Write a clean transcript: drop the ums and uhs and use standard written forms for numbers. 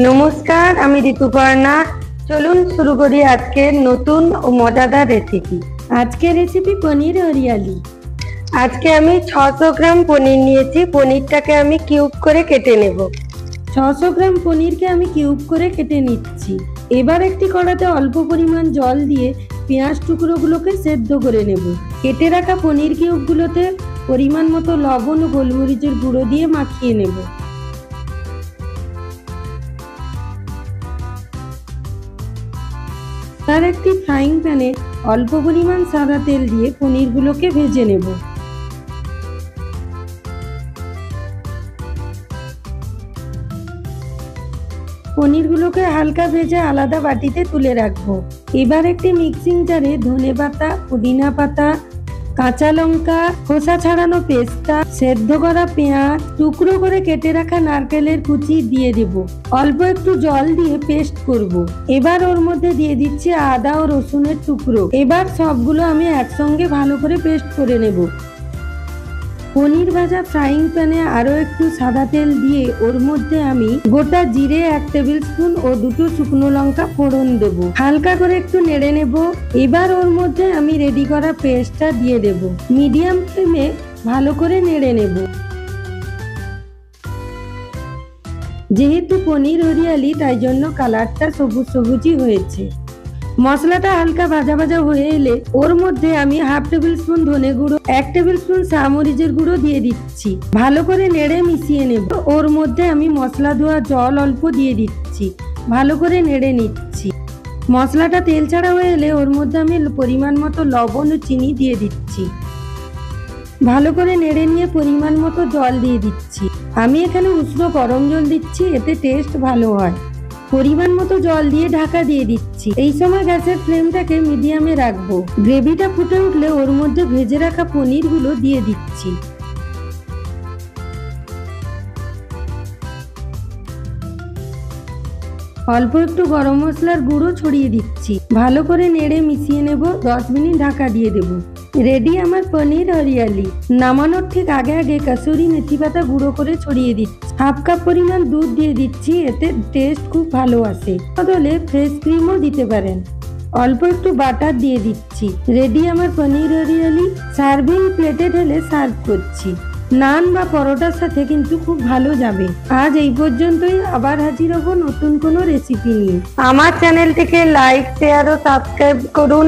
নমস্কার, আমি ঋতুপর্ণা। চলুন শুরু করি আজকের নতুন ও মজাদার রেসিপি। আজকের রেসিপি পনির হরিয়ালি। আজকে আমি 600 গ্রাম পনির নিয়েছি। পনিরটাকে আমি কিউব করে কেটে নেব। 600 গ্রাম পনিরকে আমি কিউব করে কেটে নিচ্ছি। এবার একটি কড়াতে অল্প পরিমাণ জল দিয়ে পেঁয়াজ টুকরোগুলোকে সেদ্ধ করে নেব। কেটে রাখা পনির কিউবগুলোতে পরিমাণ মতো লবণ ও গোলমরিচের গুঁড়ো দিয়ে মাখিয়ে নেব। তার একটি ফ্রাইং প্যানে অল্প পরিমাণ সাদা তেল দিয়ে পনিরগুলোকে ভেজে নেব। পনিরগুলোকে হালকা ভেজে আলাদা বাটিতে তুলে রাখবো। এবার একটি মিক্সিং জারে ধনে পাতা, পুদিনা পাতা, কাঁচা লঙ্কা, খোসা ছাড়ানো পেস্তা, সেদ্ধ করা পেঁয়াজ, টুকরো করে কেটে রাখা নারকেলের কুচি দিয়ে দেব। অল্প একটু জল দিয়ে পেস্ট করব। এবার ওর মধ্যে দিয়ে দিচ্ছি আদা ও রসুনের টুকরো। এবার সবগুলো আমি একসঙ্গে ভালো করে পেস্ট করে নেব। পনির ভাজা ফ্রাইং প্যানে আরো একটু সাদা তেল দিয়ে ওর মধ্যে আমি গোটা জিরে 1 টেবিল স্পুন ও 2টো শুকনো লঙ্কা ফোড়ন দেব। হালকা করে একটু নেড়ে নেব। এবার ওর মধ্যে আমি রেডি করা পেস্টটা দিয়ে দেব। মিডিয়াম ফ্লেমে ভালো করে নেড়ে নেব। যেহেতু পনির হরিয়ালি তাই জন্য কালারটা সবুজ সবুজই হয়েছে। মশলাটা হালকা ভাজা ভাজা হয়ে এলে ওর মধ্যে আমি 1/2 টেবিল স্পুন ধনে গুঁড়ো, 1 টেবিল স্পুন মরিচের গুঁড়ো দিয়ে দিচ্ছি। ভালো করে নেড়ে মিশিয়ে নেব। ওর মধ্যে আমি মশলা ধোয়া জল অল্প দিয়ে দিচ্ছি। ভালো করে নেড়ে নিচ্ছি। মশলাটা তেল ছাড়া হয়ে এলে ওর মধ্যে আমি পরিমাণ মতো লবণ ও চিনি দিয়ে দিচ্ছি। ভালো করে নেড়ে নিয়ে পরিমাণ মতো জল দিয়ে দিচ্ছি। আমি এখানে উষ্ণ গরম জল দিচ্ছি, এতে টেস্ট ভালো হয়। পরিমাণ মতো জল দিয়ে ঢাকা দিয়ে দিচ্ছি। এই সময় গ্যাসের ফ্লেমটাকে মিডিয়ামে রাখবো। গ্রেভিটা ফুটে উঠলে ওর মধ্যে ভেজে রাখা পনিরগুলো দিয়ে দিচ্ছি। অল্প একটু গরম মশলার গুঁড়ো ছড়িয়ে দিচ্ছি। ভালো করে নেড়ে মিশিয়ে নেব। 10 মিনিট ঢাকা দিয়ে দেব। রেডি আমার পনির হরিয়ালি। নামানোর ঠিক আগে আগে কাসুরি মেথি পাতা গুঁড়ো করে ছড়িয়ে দিচ্ছি। 1/2 কাপ পরিমাণ দুধ দিয়ে দিচ্ছি, এতে টেস্ট খুব ভালো আসে। বদলে ফ্রেশ ক্রিমও দিতে পারেন। অল্প একটু বাটার দিয়ে দিচ্ছি। রেডি আমার পনির হরিয়ালি। সার্ভিং প্লেটে ঢেলে সার্ভ করছি। নান বা পরোটার সাথে কিন্তু খুব ভালো যাবে। আজ এই পর্যন্তই। আবার হাজির হব নতুন কোনো রেসিপি নিয়ে। আমার চ্যানেলটিকে লাইক, শেয়ার ও সাবস্ক্রাইব করুন।